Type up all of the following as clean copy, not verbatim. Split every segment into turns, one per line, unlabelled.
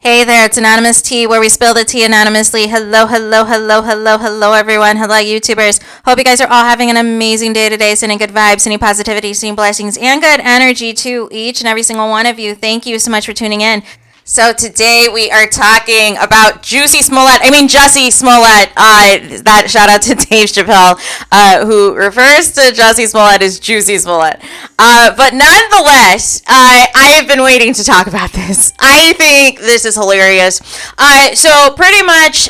Hey there, it's Anonymous Tea, where we spill the tea anonymously. Hello, hello, hello, hello, hello, everyone. Hello, YouTubers. Hope you guys are all having an amazing day today, sending good vibes, sending positivity, sending blessings, and good energy to each and every single one of you. Thank you so much for tuning in. So today we are talking about Jussie Smollett. That shout out to Dave Chappelle, who refers to Jussie Smollett as Jussie Smollett. But nonetheless, I have been waiting to talk about this. I think this is hilarious. So pretty much,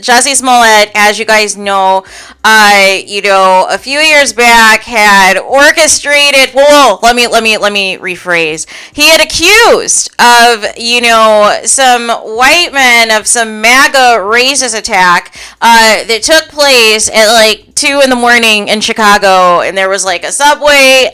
Jussie Smollett, as you guys know, a few years back had orchestrated. Whoa, let me rephrase. He had accused of, some white men of some MAGA racist attack that took place at like 2 a.m. in Chicago, and there was like a subway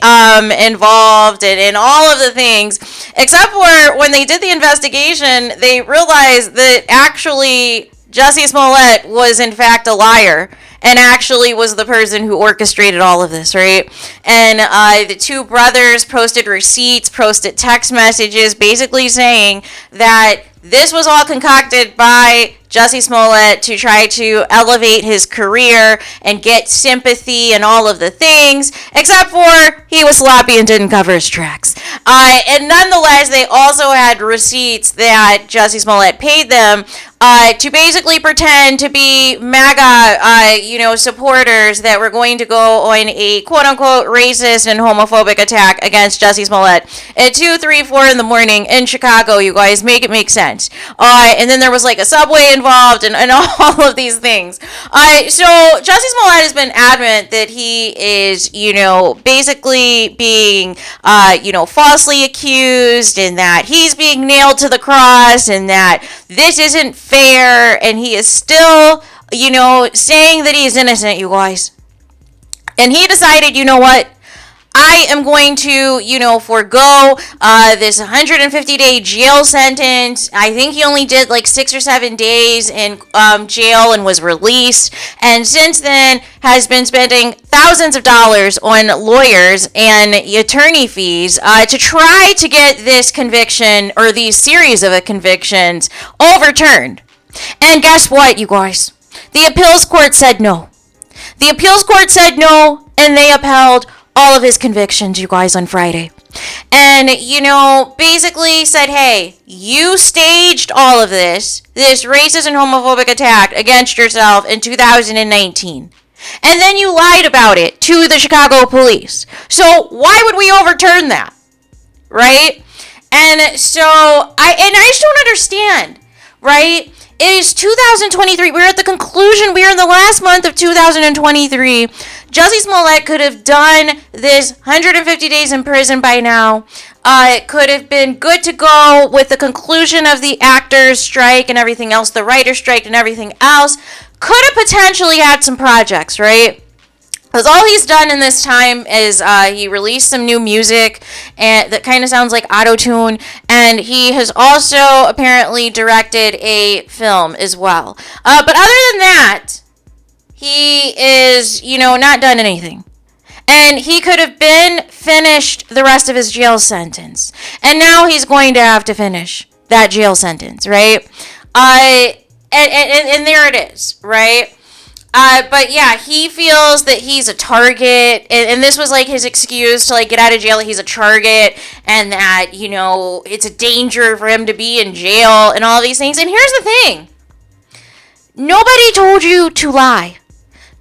involved and all of the things, except for when they did the investigation, they realized that actually Jussie Smollett was in fact a liar and actually was the person who orchestrated all of this, right? And the two brothers posted receipts, posted text messages, basically saying that this was all concocted by Jussie Smollett to try to elevate his career and get sympathy and all of the things, except for he was sloppy and didn't cover his tracks. And nonetheless, they also had receipts that Jussie Smollett paid them to basically pretend to be MAGA, supporters that were going to go on a quote-unquote racist and homophobic attack against Jussie Smollett at 2, 3, 4 in the morning in Chicago. You guys, make it make sense. And then there was like a subway involved and all of these things. So Jussie Smollett has been adamant that he is, basically being, falsely accused, and that he's being nailed to the cross, and that this isn't fair, and he is still, saying that he's innocent, you guys. And he decided, you know what? I am going to, forego this 150-day jail sentence. I think he only did like 6 or 7 days in jail and was released. And since then has been spending thousands of dollars on lawyers and attorney fees to try to get this conviction, or these series of convictions, overturned. And guess what, you guys? The appeals court said no. The appeals court said no, and they upheld all of his convictions, you guys, on Friday. And, basically said, hey, you staged all of this racist and homophobic attack against yourself in 2019. And then you lied about it to the Chicago police. So why would we overturn that? Right? And so, I just don't understand, right? It is 2023. We're at the conclusion. We are in the last month of 2023. Jussie Smollett could have done this 150 days in prison by now. It could have been good to go with the conclusion of the actors' strike and everything else, the writer's strike and everything else. Could have potentially had some projects, right? Because all he's done in this time is he released some new music and that kind of sounds like auto-tune, and he has also apparently directed a film as well. But other than that, he is, not done anything. And he could have been finished the rest of his jail sentence. And now he's going to have to finish that jail sentence, right? And there it is, right? But yeah, he feels that he's a target, and this was like his excuse to like get out of jail. He's a target, and that, it's a danger for him to be in jail and all these things. And here's the thing. Nobody told you to lie.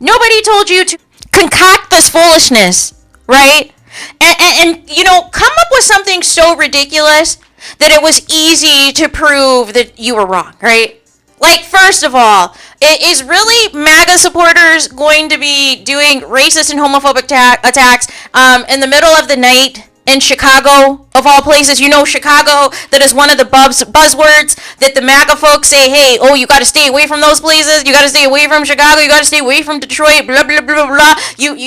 Nobody told you to concoct this foolishness, right? And come up with something so ridiculous that it was easy to prove that you were wrong, right? Like, first of all, is really MAGA supporters going to be doing racist and homophobic attacks in the middle of the night in Chicago, of all places? Chicago, that is one of the buzzwords that the MAGA folks say, hey, you got to stay away from those places. You got to stay away from Chicago. You got to stay away from Detroit, blah, blah, blah, blah.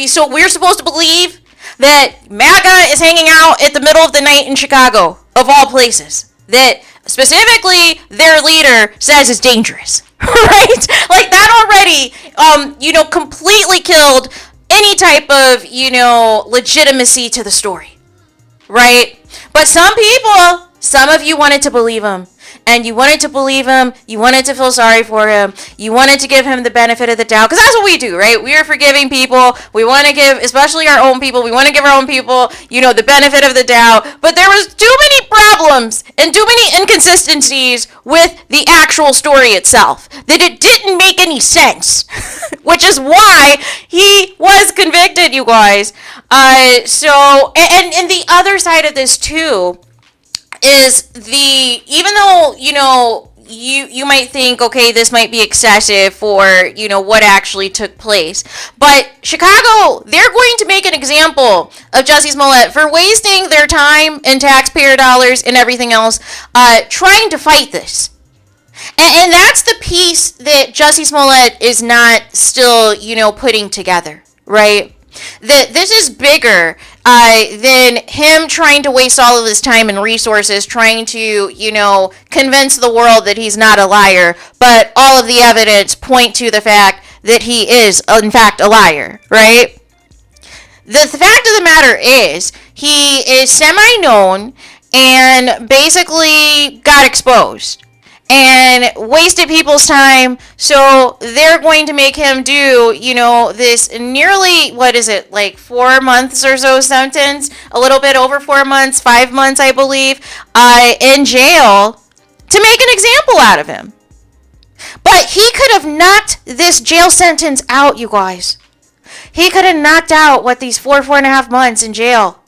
So we're supposed to believe that MAGA is hanging out at the middle of the night in Chicago, of all places, that specifically their leader says is dangerous, right? Like, that already, completely killed any type of, legitimacy to the story, right? But some of you wanted to believe him. and you wanted to believe him, you wanted to feel sorry for him, you wanted to give him the benefit of the doubt, because that's what we do, right? We are forgiving people. We want to give, especially our own people, we want to give our own people, the benefit of the doubt. But there was too many problems and too many inconsistencies with the actual story itself that it didn't make any sense, which is why he was convicted, you guys. And the other side of this too is even though, you might think, okay, this might be excessive for, what actually took place. But Chicago, they're going to make an example of Jussie Smollett for wasting their time and taxpayer dollars and everything else trying to fight this. And that's the piece that Jussie Smollett is not still, putting together, right? That this is bigger than him trying to waste all of his time and resources trying to, convince the world that he's not a liar, but all of the evidence point to the fact that he is, in fact, a liar, right? The fact of the matter is, he is semi-known and basically got exposed and wasted people's time, so they're going to make him do, this nearly, 4 months or so sentence, a little bit over 4 months, 5 months, I believe, in jail to make an example out of him. But he could have knocked this jail sentence out, you guys. He could have knocked out, these 4.5 months in jail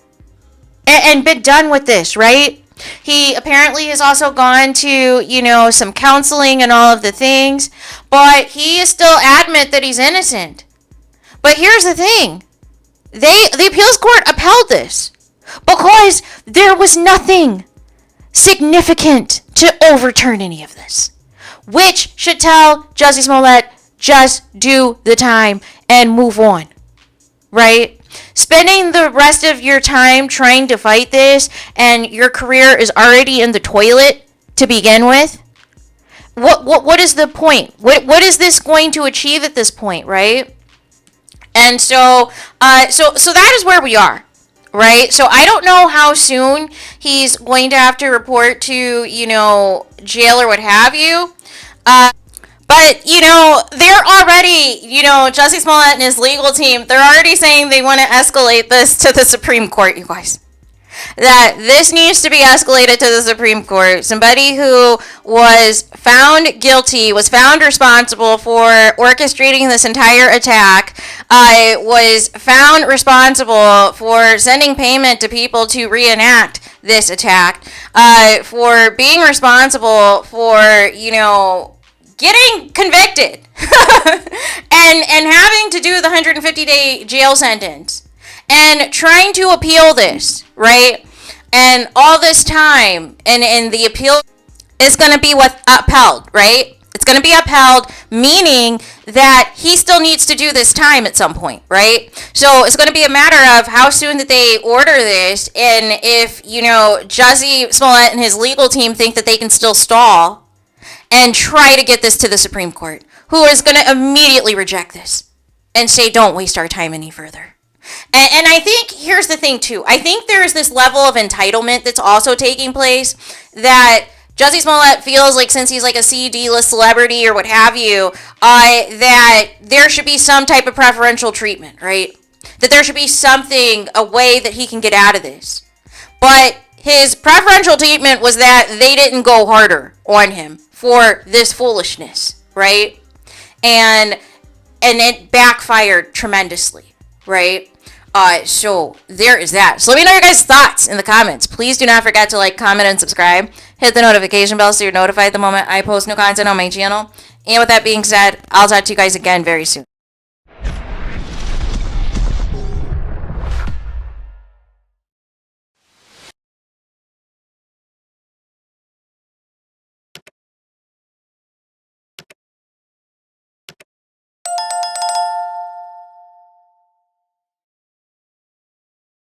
and been done with this, right? He apparently has also gone to, some counseling and all of the things, but he is still adamant that he's innocent. But here's the thing. The appeals court upheld this because there was nothing significant to overturn any of this, which should tell Jussie Smollett, just do the time and move on, right? Spending the rest of your time trying to fight this and your career is already in the toilet to begin with. What is the point? What is this going to achieve at this point, right? And so that is where we are, right? So I don't know how soon he's going to have to report to, jail or what have you. But, they're already, Jussie Smollett and his legal team, they're already saying they want to escalate this to the Supreme Court, you guys. That this needs to be escalated to the Supreme Court. Somebody who was found guilty, was found responsible for orchestrating this entire attack, was found responsible for sending payment to people to reenact this attack, for being responsible for, getting convicted and having to do the 150-day jail sentence and trying to appeal this, right? And all this time and the appeal is going to be upheld, right? It's going to be upheld, meaning that he still needs to do this time at some point, right? So it's going to be a matter of how soon that they order this, and if, Jussie Smollett and his legal team think that they can still stall and try to get this to the Supreme Court, who is going to immediately reject this and say, don't waste our time any further. And I think, here's the thing too, I think there's this level of entitlement that's also taking place, that Jussie Smollett feels like, since he's like a C-D-list celebrity or what have you, that there should be some type of preferential treatment, right? That there should be something, a way that he can get out of this. But his preferential treatment was that they didn't go harder on him for this foolishness, right? And it backfired tremendously, right? So there is that. So let me know your guys' thoughts in the comments. Please do not forget to like, comment, and subscribe. Hit the notification bell so you're notified the moment I post new content on my channel. And with that being said, I'll talk to you guys again very soon.